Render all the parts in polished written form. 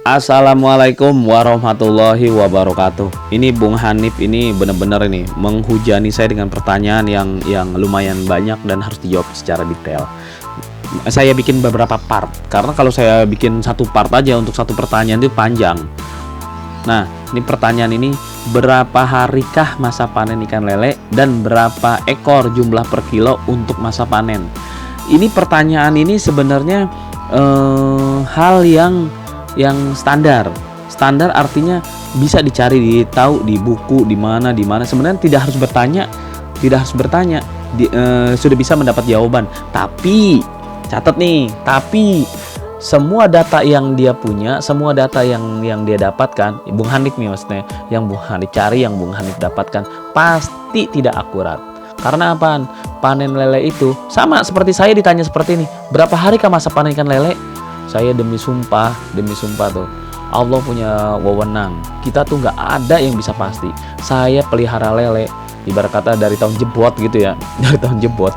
Assalamualaikum warahmatullahi wabarakatuh. Ini Bung Hanif ini benar-benar ini menghujani saya dengan pertanyaan yang lumayan banyak dan harus dijawab secara detail. Saya bikin beberapa part karena kalau saya bikin satu part aja untuk satu pertanyaan itu panjang. Nah, ini pertanyaan ini, berapa harikah masa panen ikan lele dan berapa ekor jumlah per kilo untuk masa panen? Ini pertanyaan ini sebenarnya hal yang standar artinya bisa dicari tahu di buku di mana sebenarnya tidak harus bertanya sudah bisa mendapat jawaban. Tapi catat nih, tapi semua data yang dia punya, semua data yang dia dapatkan, Bung Hanif nih maksudnya, yang Bung Hanif cari, yang Bung Hanif dapatkan pasti tidak akurat. Karena apaan? Panen lele itu sama seperti saya ditanya seperti ini, berapa hari kah masa panen ikan lele? Saya demi sumpah tuh, Allah punya wewenang. Kita tuh nggak ada yang bisa pasti. Saya pelihara lele, ibarat kata dari tahun jebot gitu ya, dari tahun jebot.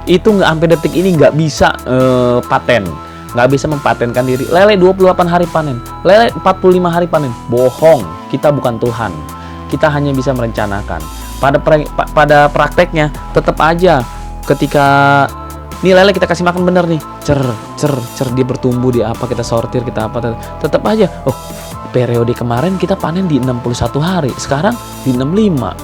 Itu nggak sampai detik ini nggak bisa paten, nggak bisa mempatenkan diri. Lele 28 hari panen, lele 45 hari panen. Bohong, kita bukan Tuhan. Kita hanya bisa merencanakan. Pada prakteknya tetap aja ketika nih lele kita kasih makan bener nih, cer dia bertumbuh, di apa kita sortir, kita apa, tetap aja periode kemarin kita panen di 61 hari, sekarang di 65,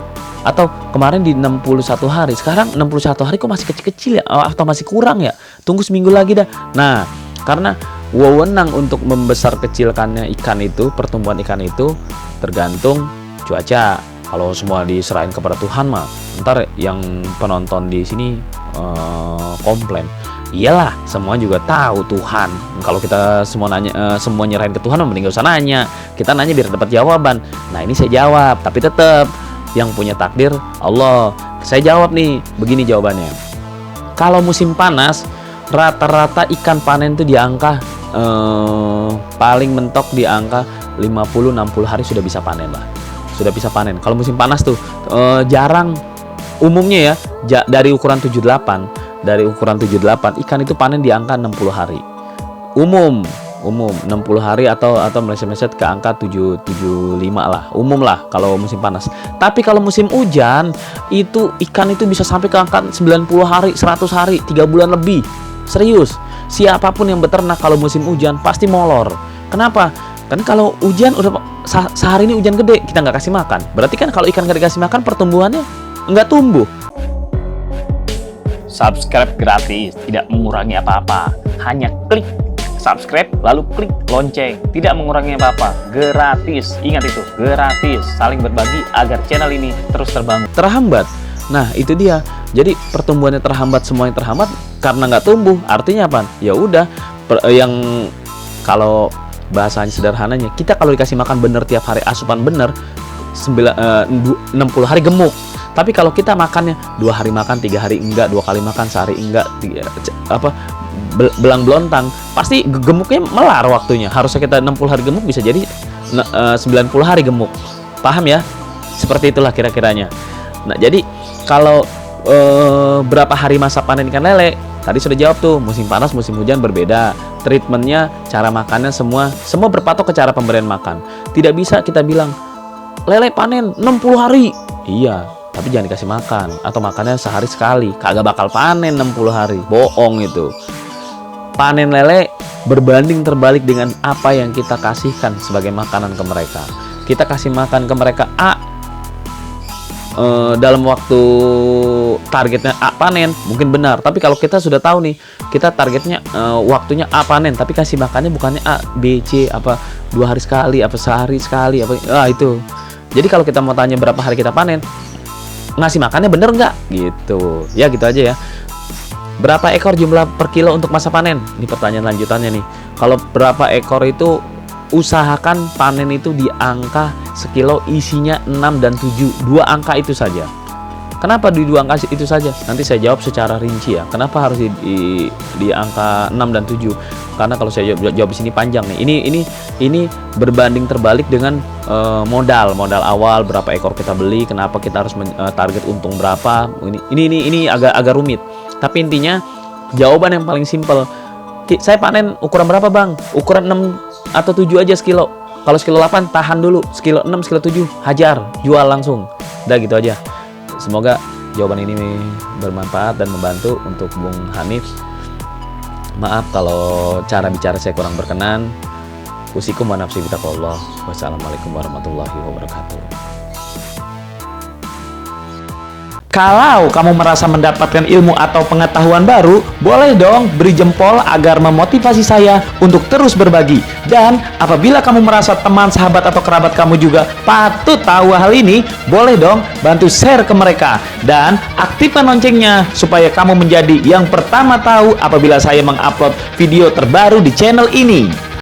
atau kemarin di 61 hari, sekarang 61 hari kok masih kecil-kecil ya, atau masih kurang ya, tunggu seminggu lagi dah. Nah, karena wewenang untuk membesar kecilkannya ikan itu, pertumbuhan ikan itu tergantung cuaca. Kalau semua diserahin kepada Tuhan mah, ntar yang penonton di sini komplain. Iyalah, semua juga tahu Tuhan. Kalau kita semua semua nyerahin ke Tuhan, mending gak usah nanya. Kita nanya biar dapat jawaban. Nah, ini saya jawab, tapi tetap yang punya takdir Allah. Saya jawab nih, begini jawabannya. Kalau musim panas, rata-rata ikan panen itu di angka paling mentok di angka 50-60 hari sudah bisa panen lah. Sudah bisa panen. Kalau musim panas tuh jarang, umumnya ya dari ukuran 78 ikan itu panen di angka 60 hari. Umum 60 hari atau meleset-meleset ke angka 75 lah. Umum lah kalau musim panas. Tapi kalau musim hujan itu ikan itu bisa sampai ke angka 90 hari, 100 hari, 3 bulan lebih. Serius. Siapapun yang beternak kalau musim hujan pasti molor. Kenapa? Kan kalau hujan udah sehari ini hujan gede, kita nggak kasih makan. Berarti kan kalau ikan nggak dikasih makan, pertumbuhannya nggak tumbuh. Subscribe gratis, tidak mengurangi apa-apa. Hanya klik subscribe, lalu klik lonceng. Tidak mengurangi apa-apa, gratis. Ingat itu, gratis. Saling berbagi agar channel ini terus terbangun. Terhambat. Nah, itu dia. Jadi pertumbuhannya terhambat, semuanya terhambat karena nggak tumbuh. Artinya apa? Ya udah, yang kalau bahasanya sederhananya, kita kalau dikasih makan bener tiap hari, asupan bener 60 hari gemuk. Tapi kalau kita makannya 2 hari makan, 3 hari enggak, 2 kali makan, sehari enggak, belang belontang, pasti gemuknya melar waktunya. Harusnya kita 60 hari gemuk, bisa jadi 90 hari gemuk. Paham ya? Seperti itulah kira-kiranya. Nah, jadi kalau berapa hari masa panen ikan lele? Tadi sudah jawab tuh, musim panas, musim hujan berbeda. Treatmentnya, cara makannya, semua berpatok ke cara pemberian makan. Tidak bisa kita bilang lele panen 60 hari. Iya, tapi jangan dikasih makan, atau makannya sehari sekali. Kagak bakal panen 60 hari. Bohong itu. Panen lele berbanding terbalik dengan apa yang kita kasihkan sebagai makanan ke mereka. Kita kasih makan ke mereka dalam waktu targetnya A panen, mungkin benar. Tapi kalau kita sudah tahu nih, kita targetnya waktunya A panen, tapi kasih makannya bukannya A, B, C, apa 2 hari sekali, apa sehari sekali, apa itu. Jadi kalau kita mau tanya berapa hari kita panen, ngasih makannya bener nggak? Gitu. Ya gitu aja ya. Berapa ekor jumlah per kilo untuk masa panen? Ini pertanyaan lanjutannya nih. Kalau berapa ekor itu, usahakan panen itu di angka sekilo isinya 6 dan 7. 2 angka itu saja. Kenapa di 2 angka itu saja? Nanti saya jawab secara rinci ya. Kenapa harus di angka 6 dan 7? Karena kalau saya jawab di sini panjang nih. Ini berbanding terbalik dengan modal awal, berapa ekor kita beli, kenapa kita harus target untung berapa. Ini agak rumit. Tapi intinya jawaban yang paling simpel. Saya panen ukuran berapa bang? Ukuran atau 7 aja sekilo. Kalau sekilo 8 tahan dulu, sekilo 6, sekilo 7 hajar, jual langsung. Udah gitu aja. Semoga jawaban ini bermanfaat dan membantu untuk Bung Hanif. Maaf kalau cara bicara saya kurang berkenan. Usikum wa nafsi bitaqwallah. Wassalamualaikum warahmatullahi wabarakatuh. Kalau kamu merasa mendapatkan ilmu atau pengetahuan baru, boleh dong beri jempol agar memotivasi saya untuk terus berbagi. Dan apabila kamu merasa teman, sahabat, atau kerabat kamu juga patut tahu hal ini, boleh dong bantu share ke mereka. Dan aktifkan loncengnya supaya kamu menjadi yang pertama tahu apabila saya mengupload video terbaru di channel ini.